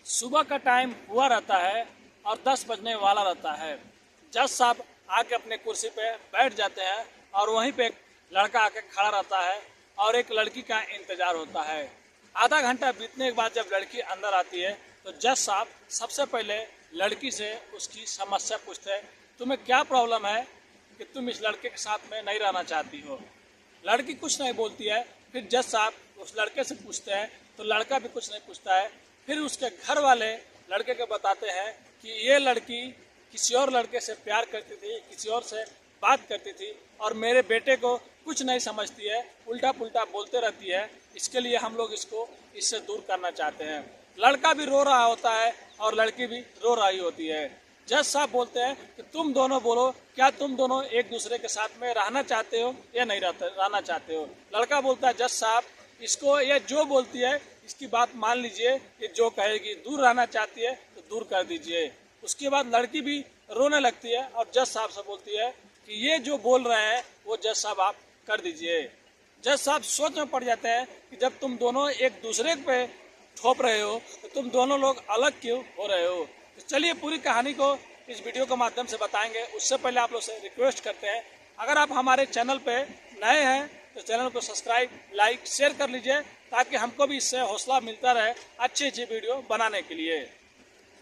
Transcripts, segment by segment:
सुबह का टाइम हुआ रहता है और 10 बजने वाला रहता है। जज साहब आके अपने कुर्सी पे बैठ जाते हैं और वहीं पे एक लड़का आके खड़ा रहता है और एक लड़की का इंतज़ार होता है। आधा घंटा बीतने के बाद जब लड़की अंदर आती है तो जज साहब सबसे पहले लड़की से उसकी समस्या पूछते हैं, तुम्हें क्या प्रॉब्लम है कि तुम इस लड़के के साथ में नहीं रहना चाहती हो। लड़की कुछ नहीं बोलती है। फिर जज साहब उस लड़के से पूछते हैं तो लड़का भी कुछ नहीं पूछता है। फिर उसके घर वाले लड़के को बताते हैं कि ये लड़की किसी और लड़के से प्यार करती थी, किसी और से बात करती थी और मेरे बेटे को कुछ नहीं समझती है, उल्टा पुल्टा बोलते रहती है। इसके लिए हम लोग इसको इससे दूर करना चाहते हैं। लड़का भी रो रहा होता है और लड़की भी रो रही होती है। जज साहब बोलते हैं कि तुम दोनों बोलो, क्या तुम दोनों एक दूसरे के साथ में रहना चाहते हो या नहीं रहना चाहते हो। लड़का बोलता है, जज साहब इसको ये जो बोलती है इसकी बात मान लीजिए, ये जो कहेगी दूर रहना चाहती है तो दूर कर दीजिए। उसके बाद लड़की भी रोने लगती है और जज साहब से बोलती है कि ये जो बोल रहे हैं वो जज साहब आप कर दीजिए। जज साहब सोच में पड़ जाते हैं कि जब तुम दोनों एक दूसरे पे थोप रहे हो तो तुम दोनों लोग अलग क्यों हो रहे हो। तो चलिए पूरी कहानी को इस वीडियो के माध्यम से बताएंगे। उससे पहले आप लोग से रिक्वेस्ट करते हैं, अगर आप हमारे चैनल पे नए हैं तो चैनल को सब्सक्राइब, लाइक, शेयर कर लीजिए ताकि हमको भी इससे हौसला मिलता रहे अच्छी वीडियो बनाने के लिए।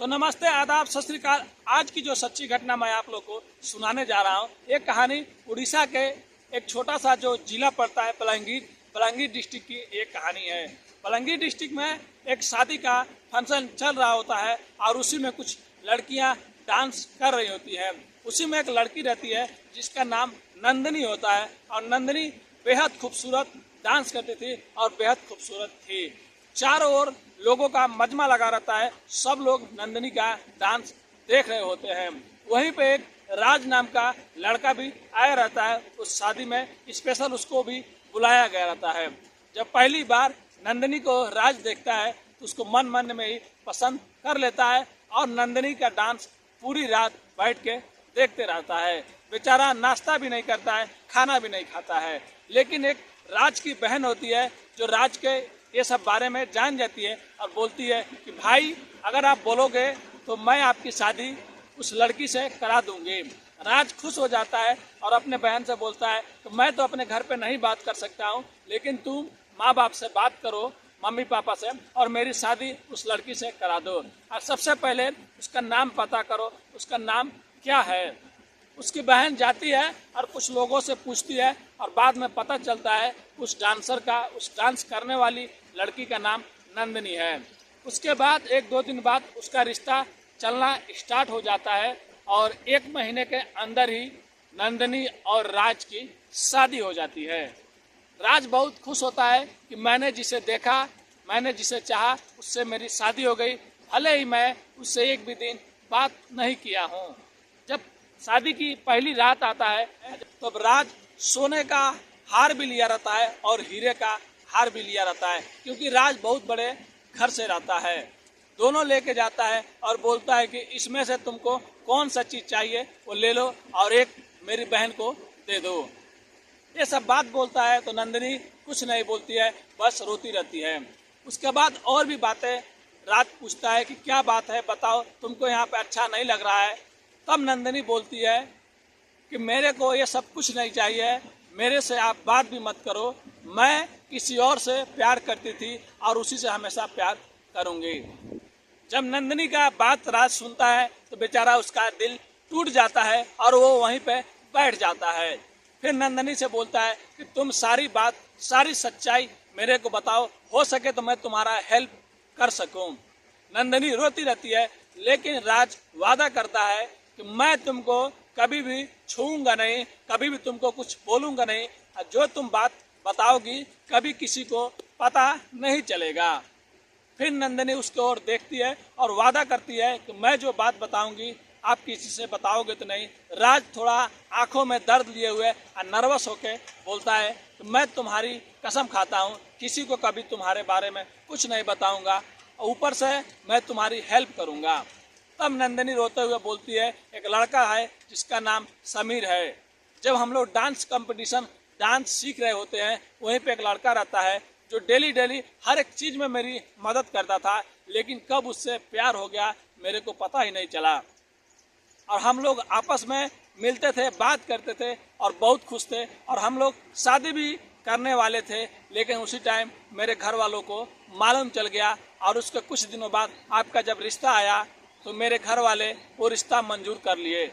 तो नमस्ते, आदाब, सत श्री अकाल। आज की जो सच्ची घटना मैं आप लोग को सुनाने जा रहा हूँ, एक कहानी उड़ीसा के एक छोटा सा जो जिला पड़ता है बलांगीर डिस्ट्रिक्ट की एक कहानी है। बलांगीर डिस्ट्रिक्ट में एक शादी का फंक्शन चल रहा होता है और उसी में कुछ लड़कियां डांस कर रही होती हैं। उसी में एक लड़की रहती है जिसका नाम नंदिनी होता है और नंदिनी बेहद खूबसूरत डांस करती थी और बेहद खूबसूरत थी। चारों ओर लोगों का मजमा लगा रहता है, सब लोग नंदिनी का डांस देख रहे होते हैं। वहीं पे एक राज नाम का लड़का भी आया रहता है। उस शादी में स्पेशल उसको भी बुलाया गया रहता है। जब पहली बार नंदिनी को राज देखता है तो उसको मन में ही पसंद कर लेता है और नंदिनी का डांस पूरी रात बैठ के देखते रहता है। बेचारा नाश्ता भी नहीं करता है, खाना भी नहीं खाता है। लेकिन एक राज की बहन होती है जो राज के ये सब बारे में जान जाती है और बोलती है कि भाई अगर आप बोलोगे तो मैं आपकी शादी उस लड़की से करा दूंगी। राज खुश हो जाता है और अपने बहन से बोलता है कि मैं तो अपने घर पे नहीं बात कर सकता हूँ, लेकिन तुम माँ बाप से बात करो, मम्मी पापा से, और मेरी शादी उस लड़की से करा दो। और सबसे पहले उसका नाम पता करो, उसका नाम क्या है। उसकी बहन जाती है और कुछ लोगों से पूछती है और बाद में पता चलता है उस डांस करने वाली लड़की का नाम नंदिनी है। उसके बाद 1-2 दिन बाद उसका रिश्ता चलना स्टार्ट हो जाता है और 1 महीने के अंदर ही नंदिनी और राज की शादी हो जाती है। राज बहुत खुश होता है कि मैंने जिसे देखा, मैंने जिसे चाहा उससे मेरी शादी हो गई, भले ही मैं उससे एक भी दिन बात नहीं किया हूँ। जब शादी की पहली रात आता है तो राज सोने का हार भी लिया रहता है और हीरे का हार भी लिया रहता है, क्योंकि राज बहुत बड़े घर से रहता है। दोनों लेके जाता है और बोलता है कि इसमें से तुमको कौन सा चीज़ चाहिए वो ले लो और एक मेरी बहन को दे दो। ये सब बात बोलता है तो नंदिनी कुछ नहीं बोलती है, बस रोती रहती है। उसके बाद और भी बातें राज पूछता है कि क्या बात है बताओ, तुमको यहाँ पे अच्छा नहीं लग रहा है। तब नंदिनी बोलती है कि मेरे को ये सब कुछ नहीं चाहिए, मेरे से आप बात भी मत करो, मैं किसी और से प्यार करती थी और उसी से हमेशा प्यार करूँगी। जब नंदिनी का बात राज सुनता है तो बेचारा उसका दिल टूट जाता है और वो वहीं पे बैठ जाता है। फिर नंदिनी से बोलता है कि तुम सारी बात, सारी सच्चाई मेरे को बताओ, हो सके तो मैं तुम्हारा हेल्प कर सकूं। नंदिनी रोती रहती है लेकिन राज वादा करता है कि मैं तुमको कभी भी छूऊंगा नहीं, कभी भी तुमको कुछ बोलूंगा नहीं, जो तुम बात बताओगी कभी किसी को पता नहीं चलेगा। फिर नंदिनी उसकी ओर देखती है और वादा करती है कि मैं जो बात बताऊंगी आप किसी से बताओगे तो नहीं। राज थोड़ा आंखों में दर्द लिए हुए और नर्वस होके बोलता है कि मैं तुम्हारी कसम खाता हूँ किसी को कभी तुम्हारे बारे में कुछ नहीं बताऊंगा, ऊपर से मैं तुम्हारी हेल्प करूंगा। तब नंदिनी रोते हुए बोलती है, एक लड़का है जिसका नाम समीर है। जब हम लोग डांस सीख रहे होते हैं वहीं पे एक लड़का रहता है जो डेली हर एक चीज़ में मेरी मदद करता था, लेकिन कब उससे प्यार हो गया मेरे को पता ही नहीं चला। और हम लोग आपस में मिलते थे, बात करते थे और बहुत खुश थे, और हम लोग शादी भी करने वाले थे। लेकिन उसी टाइम मेरे घर वालों को मालूम चल गया, और उसके कुछ दिनों बाद आपका जब रिश्ता आया तो मेरे घर वाले वो रिश्ता मंजूर कर लिए।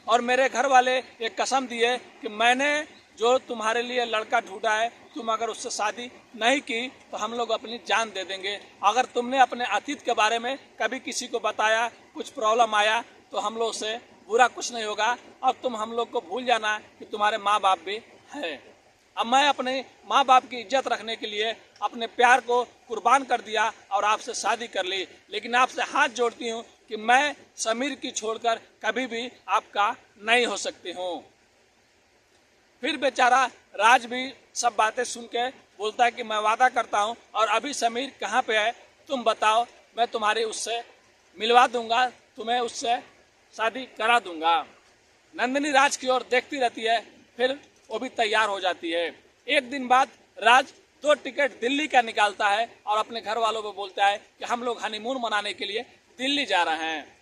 और मेरे घर वाले एक कसम दिए कि मैंने जो तुम्हारे लिए लड़का ढूंढा है, तुम अगर उससे शादी नहीं की तो हम लोग अपनी जान दे देंगे। अगर तुमने अपने अतीत के बारे में कभी किसी को बताया, कुछ प्रॉब्लम आया, तो हम लोग से बुरा कुछ नहीं होगा, और तुम हम लोग को भूल जाना कि तुम्हारे माँ बाप भी हैं। अब मैं अपने माँ बाप की इज्जत रखने के लिए अपने प्यार को कुर्बान कर दिया और आपसे शादी कर ली। लेकिन आपसे हाथ जोड़ती हूँ कि मैं समीर की छोड़कर कभी भी आपका नहीं हो सकती हूँ। फिर बेचारा राज भी सब बातें सुन के बोलता है कि मैं वादा करता हूँ, और अभी समीर कहाँ पे है तुम बताओ, मैं तुम्हारी उससे मिलवा दूंगा, तुम्हें उससे शादी करा दूंगा। नंदिनी राज की ओर देखती रहती है, फिर वो भी तैयार हो जाती है। एक दिन बाद राज 2 टिकट दिल्ली का निकालता है और अपने घर वालों को बोलता है कि हम लोग हनीमून मनाने के लिए दिल्ली जा रहे हैं।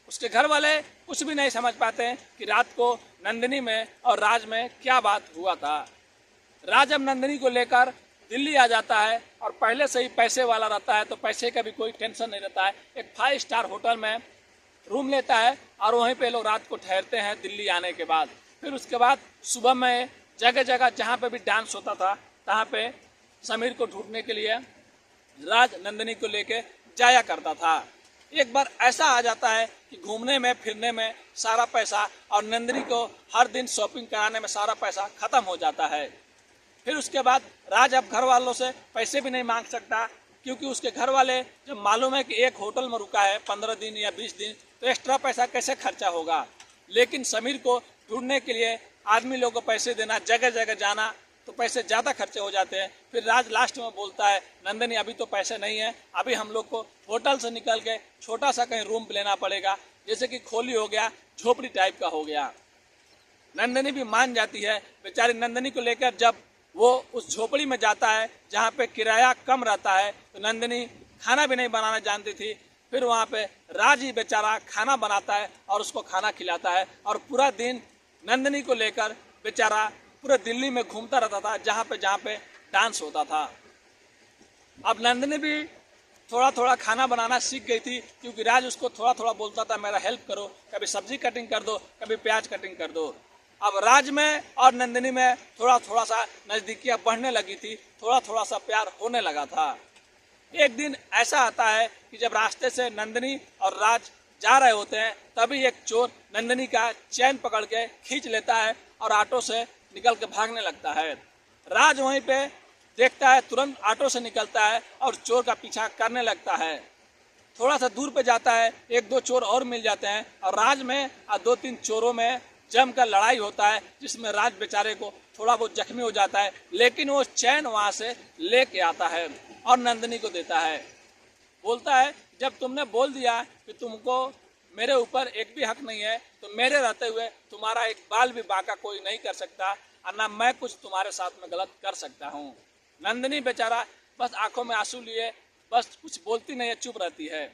उसके घर वाले कुछ भी नहीं समझ पाते हैं कि रात को नंदिनी में और राज में क्या बात हुआ था। राज अब नंदिनी को लेकर दिल्ली आ जाता है, और पहले से ही पैसे वाला रहता है तो पैसे का भी कोई टेंशन नहीं रहता है। एक 5 स्टार होटल में रूम लेता है और वहीं पे लोग रात को ठहरते हैं दिल्ली आने के बाद। फिर उसके बाद सुबह में जगह जगह जहाँ पे भी डांस होता था तहाँ पे समीर को ढूंढने के लिए राज नंदिनी को लेके जाया करता था। एक बार ऐसा आ जाता है कि घूमने में फिरने में सारा पैसा और नंदिनी को हर दिन शॉपिंग कराने में सारा पैसा खत्म हो जाता है। फिर उसके बाद राज अब घर वालों से पैसे भी नहीं मांग सकता, क्योंकि उसके घर वाले जब मालूम है कि एक होटल में रुका है 15 दिन या 20 दिन, तो एक्स्ट्रा पैसा कैसे खर्चा होगा। लेकिन समीर को ढूंढने के लिए आदमी लोगों को पैसे देना, जगह जगह जाना, तो पैसे ज़्यादा खर्चे हो जाते हैं। फिर राज लास्ट में बोलता है, नंदिनी अभी तो पैसे नहीं है, अभी हम लोग को होटल से निकल के छोटा सा कहीं रूम लेना पड़ेगा, जैसे कि खोली हो गया, झोपड़ी टाइप का हो गया। नंदिनी भी मान जाती है। बेचारी नंदिनी को लेकर जब वो उस झोपड़ी में जाता है जहाँ पे किराया कम रहता है, तो नंदिनी खाना भी नहीं बनाना जानती थी। फिर वहाँ पे राज ही बेचारा खाना बनाता है और उसको खाना खिलाता है, और पूरा दिन नंदिनी को लेकर बेचारा पूरे दिल्ली में घूमता रहता था जहाँ पे डांस होता था। अब नंदिनी भी थोड़ा थोड़ा खाना बनाना सीख गई थी, क्योंकि राज उसको थोड़ा थोड़ा बोलता था मेरा हेल्प करो, कभी सब्जी कटिंग कर दो, कभी प्याज कटिंग कर दो। अब राज में और नंदिनी में थोड़ा थोड़ा सा नज़दीकियाँ बढ़ने लगी थी, थोड़ा थोड़ा सा प्यार होने लगा था। एक दिन ऐसा आता है कि जब रास्ते से नंदिनी और राज जा रहे होते हैं, तभी एक चोर नंदिनी का चैन पकड़ के खींच लेता है और ऑटो से निकल के भागने लगता है। राज वहीं पे देखता है, तुरंत ऑटो से निकलता है और चोर का पीछा करने लगता है। थोड़ा सा दूर पे जाता है, 1-2 चोर और मिल जाते हैं, और राज में और 2-3 चोरों में जमकर लड़ाई होता है, जिसमें राज बेचारे को थोड़ा बहुत जख्मी हो जाता है। लेकिन वो चैन वहाँ से लेके आता है और नंदिनी को देता है। बोलता है जब तुमने बोल दिया कि तुमको मेरे ऊपर एक भी हक नहीं है, तो मेरे रहते हुए तुम्हारा एक बाल भी बांका कोई नहीं कर सकता, और ना मैं कुछ तुम्हारे साथ में गलत कर सकता हूँ। नंदिनी बेचारा बस आंखों में आंसू लिए बस कुछ बोलती नहीं है, चुप रहती है।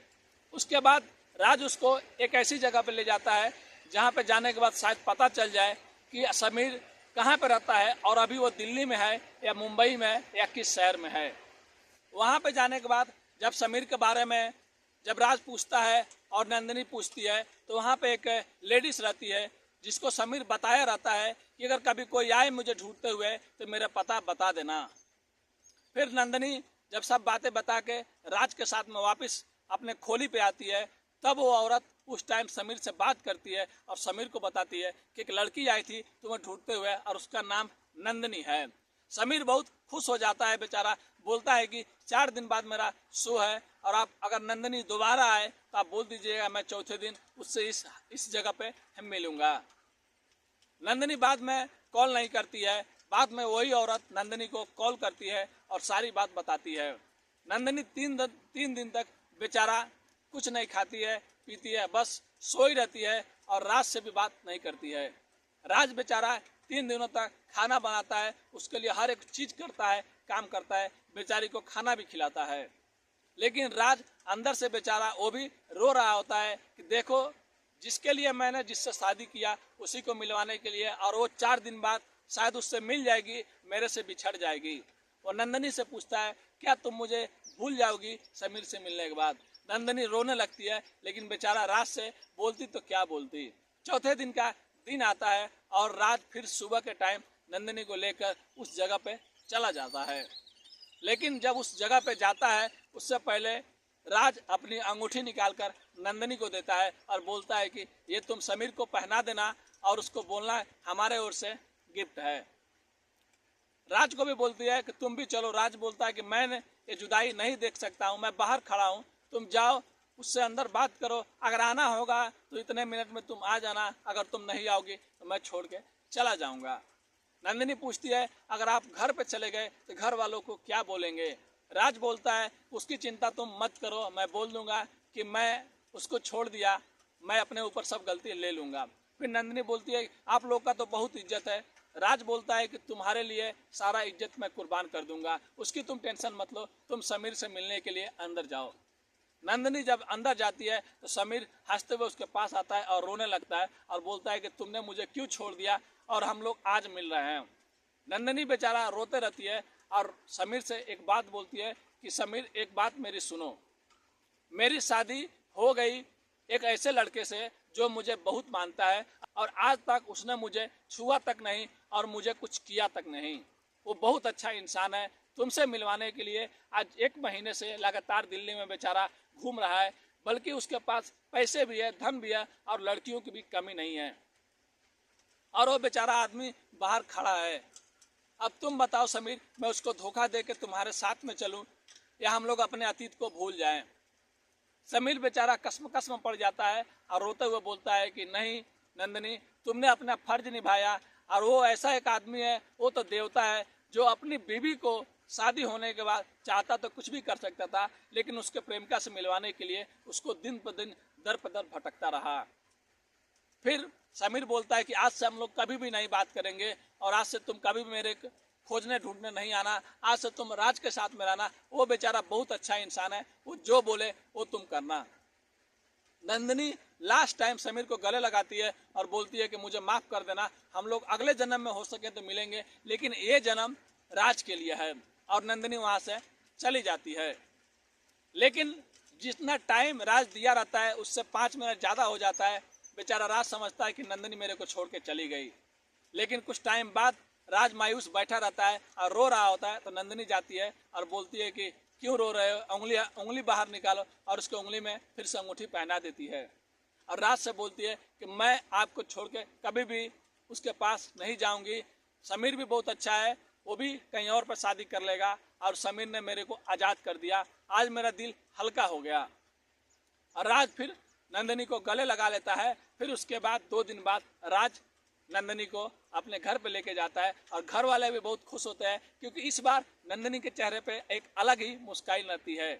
उसके बाद राज उसको एक ऐसी जगह पे ले जाता है जहाँ पे जाने के बाद शायद पता चल जाए कि समीर कहाँ पे रहता है, और अभी वो दिल्ली में है या मुंबई में या किस शहर में है। वहाँ पे जाने के बाद जब समीर के बारे में जब राज पूछता है और नंदिनी पूछती है, तो वहाँ पे एक लेडीज रहती है जिसको समीर बताया रहता है कि अगर कभी कोई आए मुझे ढूंढते हुए तो मेरा पता बता देना। फिर नंदिनी जब सब बातें बता के राज के साथ में वापस अपने खोली पे आती है, तब वो औरत उस टाइम समीर से बात करती है और समीर को बताती है कि एक लड़की आई थी तुम्हें ढूंढते हुए और उसका नाम नंदिनी है। समीर बहुत खुश हो जाता है, बेचारा बोलता है कि 4 दिन बाद मेरा शो है, और आप अगर नंदिनी दोबारा आए तो आप बोल दीजिएगा मैं चौथे दिन उससे इस जगह पे हम मिलूंगा। नंदिनी बाद में कॉल नहीं करती है। बाद में वही औरत नंदिनी को कॉल करती है और सारी बात बताती है। नंदिनी 3 दिन तक बेचारा कुछ नहीं खाती है पीती है, बस सोई रहती है और राज से भी बात नहीं करती है। राज बेचारा 3 दिनों तक खाना बनाता है, उसके लिए हर एक चीज करता है, काम करता है, बेचारी को खाना भी खिलाता है। लेकिन राज अंदर से बेचारा वो भी रो रहा होता है कि देखो जिसके लिए मैंने जिससे शादी किया उसी को मिलवाने के लिए, और वो 4 दिन बाद शायद उससे मिल जाएगी, मेरे से बिछड़ जाएगी। वो नंदनी से पूछता है क्या तुम मुझे भूल जाओगी समीर से मिलने के बाद। नंदनी रोने लगती है, लेकिन बेचारा राज से बोलती तो क्या बोलती। चौथे दिन का दिन आता है और राज फिर सुबह के टाइम नंदनी को लेकर उस जगह पे चला जाता है। लेकिन जब उस जगह पे जाता है उससे पहले राज अपनी अंगूठी निकालकर नंदनी को देता है और बोलता है कि ये तुम समीर को पहना देना और उसको बोलना हमारे ओर से गिफ्ट है। राज को भी बोलती है कि तुम भी चलो। राज बोलता है कि मैं ये जुदाई नहीं देख सकता हूँ, मैं बाहर खड़ा हूँ, तुम जाओ उससे अंदर बात करो, अगर आना होगा तो इतने मिनट में तुम आ जाना, अगर तुम नहीं आओगी तो मैं छोड़ के चला जाऊंगा। नंदिनी पूछती है अगर आप घर पे चले गए तो घर वालों को क्या बोलेंगे। राज बोलता है उसकी चिंता तुम मत करो, मैं बोल दूंगा कि मैं उसको छोड़ दिया, मैं अपने ऊपर सब गलती ले लूंगा। फिर नंदिनी बोलती है आप लोग का तो बहुत इज्जत है। राज बोलता है कि तुम्हारे लिए सारा इज्जत मैं कुर्बान कर दूंगा, उसकी तुम टेंशन मत लो, तुम समीर से मिलने के लिए अंदर जाओ। नंदिनी जब अंदर जाती है तो समीर हंसते हुए उसके पास आता है और रोने लगता है और बोलता है कि तुमने मुझे क्यों छोड़ दिया और हम लोग आज मिल रहे हैं। नंदिनी बेचारा रोते रहती है और समीर से एक बात बोलती है कि समीर एक बात मेरी सुनो, मेरी शादी हो गई एक ऐसे लड़के से जो मुझे बहुत मानता है और आज तक उसने मुझे छुआ तक नहीं और मुझे कुछ किया तक नहीं। वो बहुत अच्छा इंसान है। तुमसे मिलवाने के लिए आज 1 महीने से लगातार दिल्ली में बेचारा घूम रहा है, बल्कि उसके पास पैसे भी है, धन भी है और लड़कियों की भी कमी नहीं है, और वो बेचारा आदमी बाहर खड़ा है। अब तुम बताओ समीर, मैं उसको धोखा दे के तुम्हारे साथ में चलूं या हम लोग अपने अतीत को भूल जाएं। समीर बेचारा कसम पड़ जाता है और रोते हुए बोलता है कि नहीं नंदिनी, तुमने अपना फर्ज निभाया, और वो ऐसा एक आदमी है, वो तो देवता है जो अपनी बीवी को शादी होने के बाद चाहता तो कुछ भी कर सकता था, लेकिन उसके प्रेमिका से मिलवाने के लिए उसको दिन पर दिन दर पर दर भटकता रहा। फिर समीर बोलता है कि आज से हम लोग कभी भी नहीं बात करेंगे और आज से तुम कभी भी मेरे खोजने ढूंढने नहीं आना, आज से तुम राज के साथ में रहना। वो बेचारा बहुत अच्छा इंसान है, वो जो बोले वो तुम करना। नंदिनी लास्ट टाइम समीर को गले लगाती है और बोलती है कि मुझे माफ कर देना, हम लोग अगले जन्म में हो सके तो मिलेंगे, लेकिन ये जन्म राज के लिए है। और नंदिनी वहां से चली जाती है। लेकिन जितना टाइम राज दिया रहता है उससे 5 मिनट ज्यादा हो जाता है। बेचारा राज समझता है कि नंदिनी मेरे को छोड़ के चली गई, लेकिन कुछ टाइम बाद राज मायूस बैठा रहता है और रो रहा होता है। तो नंदिनी जाती है और बोलती है कि क्यों रो रहे हो, उंगली बाहर निकालो, और उसकी उंगली में फिर से अंगूठी पहना देती है। और राज से बोलती है कि मैं आपको छोड़ के कभी भी उसके पास नहीं जाऊंगी, समीर भी बहुत अच्छा है, वो भी कहीं और पर शादी कर लेगा, और समीर ने मेरे को आज़ाद कर दिया, आज मेरा दिल हल्का हो गया। और राज फिर नंदिनी को गले लगा लेता है। फिर उसके बाद 2 दिन बाद राज नंदिनी को अपने घर पे लेके जाता है और घर वाले भी बहुत खुश होते हैं, क्योंकि इस बार नंदिनी के चेहरे पे एक अलग ही मुस्कान रहती है।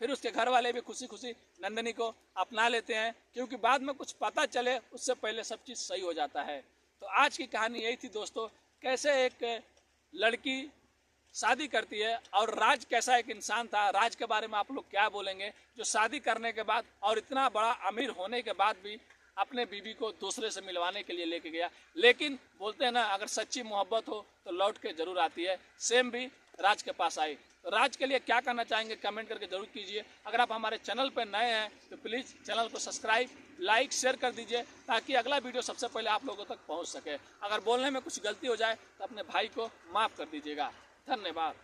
फिर उसके घर वाले भी खुशी खुशी नंदिनी को अपना लेते हैं, क्योंकि बाद में कुछ पता चले उससे पहले सब चीज़ सही हो जाता है। तो आज की कहानी यही थी दोस्तों, कैसे एक लड़की शादी करती है और राज कैसा एक इंसान था। राज के बारे में आप लोग क्या बोलेंगे, जो शादी करने के बाद और इतना बड़ा अमीर होने के बाद भी अपने बीवी को दूसरे से मिलवाने के लिए लेके गया। लेकिन बोलते हैं ना, अगर सच्ची मोहब्बत हो तो लौट के जरूर आती है। सेम भी राज के पास आई। तो राज के लिए क्या करना चाहेंगे कमेंट करके जरूर कीजिए। अगर आप हमारे चैनल पर नए हैं तो प्लीज़ चैनल को सब्सक्राइब, लाइक, शेयर कर दीजिए, ताकि अगला वीडियो सबसे पहले आप लोगों तक पहुंच सके। अगर बोलने में कुछ गलती हो जाए तो अपने भाई को माफ़ कर दीजिएगा। धन्यवाद।